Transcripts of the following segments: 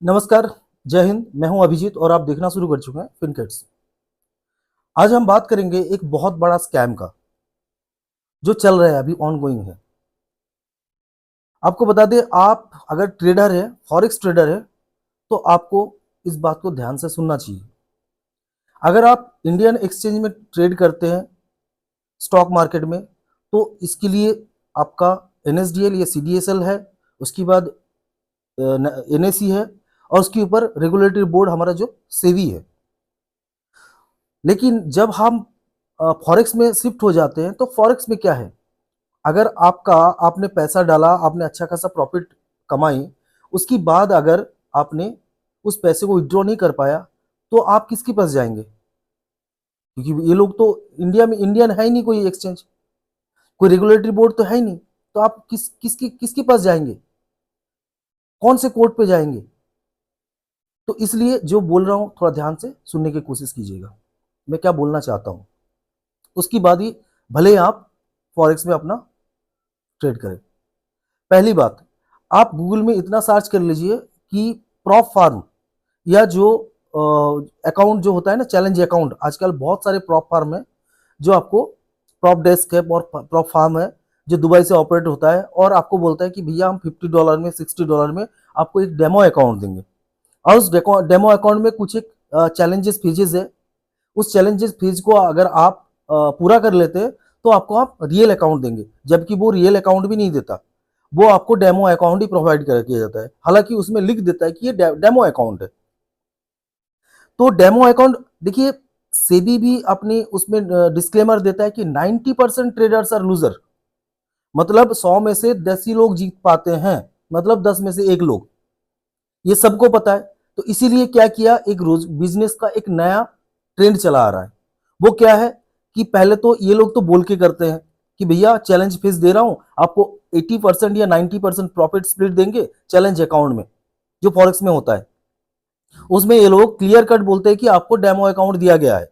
नमस्कार, जय हिंद। मैं हूं अभिजीत और आप देखना शुरू कर चुके हैं फिनकिड्स। आज हम बात करेंगे एक बहुत बड़ा स्कैम का जो चल रहा है, अभी ऑनगोइंग है। आपको बता दें, आप अगर ट्रेडर है, फॉरेक्स ट्रेडर है, तो आपको इस बात को ध्यान से सुनना चाहिए। अगर आप इंडियन एक्सचेंज में ट्रेड करते हैं स्टॉक मार्केट में, तो इसके लिए आपका एनएसडीएल या सीडीएसएल है, उसके बाद एनएसी है, और उसके ऊपर रेगुलेटरी बोर्ड हमारा जो सेबी है। लेकिन जब हम फॉरेक्स में शिफ्ट हो जाते हैं, तो फॉरेक्स में क्या है, अगर आपने पैसा डाला, आपने अच्छा खासा प्रॉफिट कमाई, उसके बाद अगर आपने उस पैसे को विड्रॉ नहीं कर पाया, तो आप किसके पास जाएंगे? क्योंकि ये लोग तो इंडिया में इंडियन है ही नहीं, कोई एक्सचेंज, कोई रेगुलेटरी बोर्ड तो है ही नहीं। तो आप किसके पास जाएंगे? कौन से कोर्ट पे जाएंगे? तो इसलिए जो बोल रहा हूं, थोड़ा ध्यान से सुनने की कोशिश कीजिएगा, मैं क्या बोलना चाहता हूं। उसके बाद ही भले ही आप फॉरेक्स में अपना ट्रेड करें। पहली बात, आप गूगल में इतना सर्च कर लीजिए कि प्रॉप फार्म या जो अकाउंट जो होता है ना, चैलेंज अकाउंट, आजकल बहुत सारे प्रॉप फार्म है जो आपको, प्रॉप डेस्क है और प्रॉप फार्म है जो दुबई से ऑपरेट होता है, और आपको बोलता है कि भैया हम $50 में, $60 में आपको एक डेमो अकाउंट देंगे। और उस डेमो अकाउंट में कुछ एक चैलेंजेस फीजेस है। उस चैलेंजेस फीस को अगर आप पूरा कर लेते हैं, तो आपको आप रियल अकाउंट देंगे, जबकि वो रियल अकाउंट भी नहीं देता, वो आपको डेमो अकाउंट ही प्रोवाइड कर किया जाता है। हालांकि उसमें लिख देता है कि ये डेमो अकाउंट है। तो डेमो अकाउंट देखिए, सेबी भी अपनी उसमें डिस्क्लेमर देता है कि 90% ट्रेडर्स आर लूजर, मतलब 100 में से 10 ही लोग जीत पाते हैं, मतलब 10 में से एक लोग, ये सबको पता है। तो इसीलिए क्या किया, एक रोज बिजनेस का एक नया ट्रेंड चला आ रहा है। वो क्या है कि पहले तो ये लोग तो बोल के करते हैं कि भैया चैलेंज फीस दे रहा हूं आपको, 80% या 90% प्रॉफिट स्प्लिट देंगे चैलेंज अकाउंट में, जो फॉरेक्स में होता है। उसमें ये लोग क्लियर कट बोलते हैं कि आपको डेमो अकाउंट दिया गया है,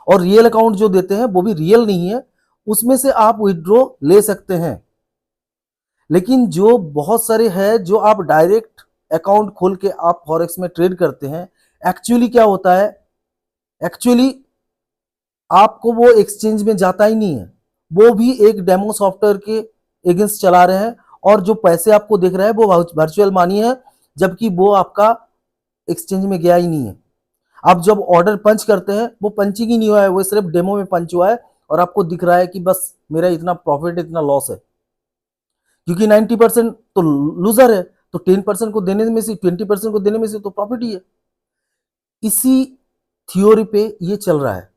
और रियल अकाउंट जो देते हैं वो भी रियल नहीं है, उसमें से आप विड्रॉ ले सकते हैं। लेकिन जो बहुत सारे हैं जो आप डायरेक्ट अकाउंट खोल के आप फॉरेक्स में ट्रेड करते हैं, एक्चुअली क्या होता है, एक्चुअली आपको वो एक्सचेंज में जाता ही नहीं है, वो भी एक डेमो सॉफ्टवेयर के अगेंस्ट चला रहे हैं, और जो पैसे आपको दिख रहे हैं वो वर्चुअल मानी है, जबकि वो आपका एक्सचेंज में गया ही नहीं है। आप जब ऑर्डर पंच करते हैं, वो पंचिंग ही नहीं हुआ है, वो सिर्फ डेमो में पंच हुआ है, और आपको दिख रहा है कि बस मेरा इतना प्रॉफिट, इतना लॉस है। क्योंकि 90% तो लूजर है, तो 10% को देने में से, 20% को देने में से तो प्रॉफिट ही है। इसी थ्योरी पे ये चल रहा है।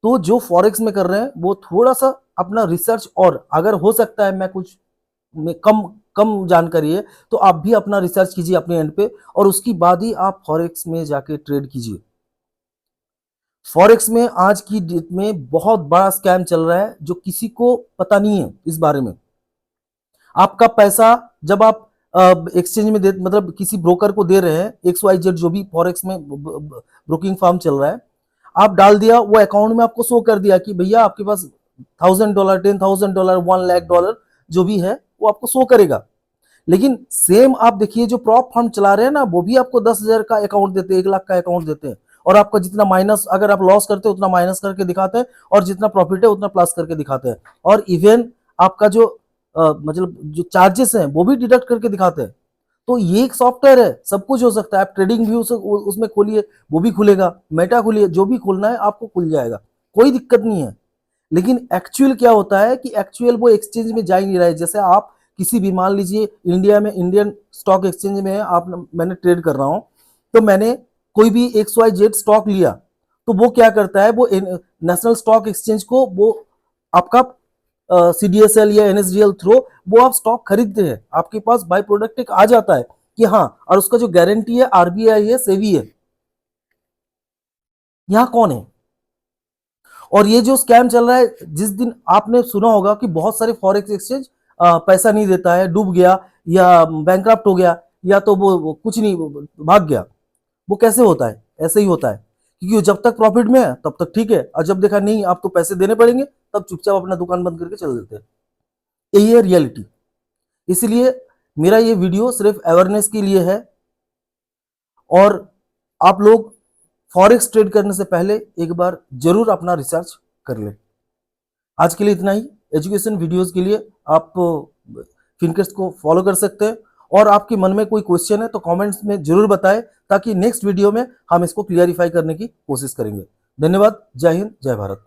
तो जो फॉरेक्स में कर रहे हैं वो थोड़ा सा अपना रिसर्च, और अगर हो सकता है मैं कुछ में कम कम जानकारी है, तो आप भी अपना रिसर्च कीजिए अपने एंड पे, और उसके बाद ही आप फॉरेक्स में जाके ट्रेड कीजिए। फॉरेक्स में आज की डेट में बहुत बड़ा स्कैम चल रहा है, जो किसी को पता नहीं है इस बारे में। आपका पैसा जब आप एक्सचेंज में दे, मतलब किसी ब्रोकर को दे रहे हैं, XYZ जो भी फॉरेक्स में ब्रोकिंग फार्म चल रहा है, आप डाल दिया, वो अकाउंट में आपको शो कर दिया कि भैया आपके पास $1000, $10,000, $1,00,000 जो भी है वो आपको शो करेगा। लेकिन सेम आप देखिए, जो प्रॉप फर्म चला रहे हैं ना, वो भी आपको 10,000 का अकाउंट देते हैं, 1 लाख का अकाउंट देते हैं, और आपका जितना माइनस, अगर आप लॉस करते हैं उतना माइनस करके दिखाते हैं, और जितना प्रॉफिट है उतना प्लस करके दिखाते हैं, और इवन आपका जो मतलब जो चार्जेस हैं वो भी डिडक्ट करके दिखाते हैं। तो ये एक सॉफ्टवेयर है, सब कुछ हो सकता है। आप ट्रेडिंग व्यू से उसमें खोलिए, वो भी खुलेगा, मेटा खोलिए, जो भी खोलना है आपको खुल जाएगा, कोई दिक्कत नहीं है। लेकिन एक्चुअल क्या होता है कि एक्चुअल वो एक्सचेंज में जा ही नहीं रहा है। जैसे आप किसी भी, मान लीजिए इंडिया में इंडियन स्टॉक एक्सचेंज में आप, मैंने ट्रेड कर रहा हूं, तो मैंने कोई भी XYZ स्टॉक लिया, तो वो क्या करता है, वो नेशनल स्टॉक एक्सचेंज को वो आपका CDSL या NSDL थ्रो वो आप स्टॉक खरीदते हैं, आपके पास बाय प्रोडक्ट एक आ जाता है कि हाँ, और उसका जो गारंटी है RBI है, सेबी है। यहाँ कौन है? और ये जो स्कैम चल रहा है, जिस दिन आपने सुना होगा कि बहुत सारे फॉरेक्स एक्सचेंज पैसा नहीं देता है, डूब गया, या बैंकरप्ट हो गया, या तो वो कुछ नहीं, वो भाग गया। वो कैसे होता है? ऐसे ही होता है, क्योंकि जब तक प्रॉफिट में है तब तक ठीक है, और जब देखा नहीं आप तो पैसे देने पड़ेंगे, तब चुपचाप अपना दुकान बंद करके चल देते हैं। यही है रियलिटी। इसलिए मेरा ये वीडियो सिर्फ अवेयरनेस के लिए है, और आप लोग फॉरेक्स ट्रेड करने से पहले एक बार जरूर अपना रिसर्च कर लें। आज के लिए इतना ही। एजुकेशन वीडियोस के लिए आप फिनकेट्स को फॉलो कर सकते हैं, और आपके मन में कोई क्वेश्चन है तो कमेंट्स में जरूर बताएं, ताकि नेक्स्ट वीडियो में हम इसको क्लियरिफाई करने की कोशिश करेंगे। धन्यवाद। जय हिंद, जय भारत।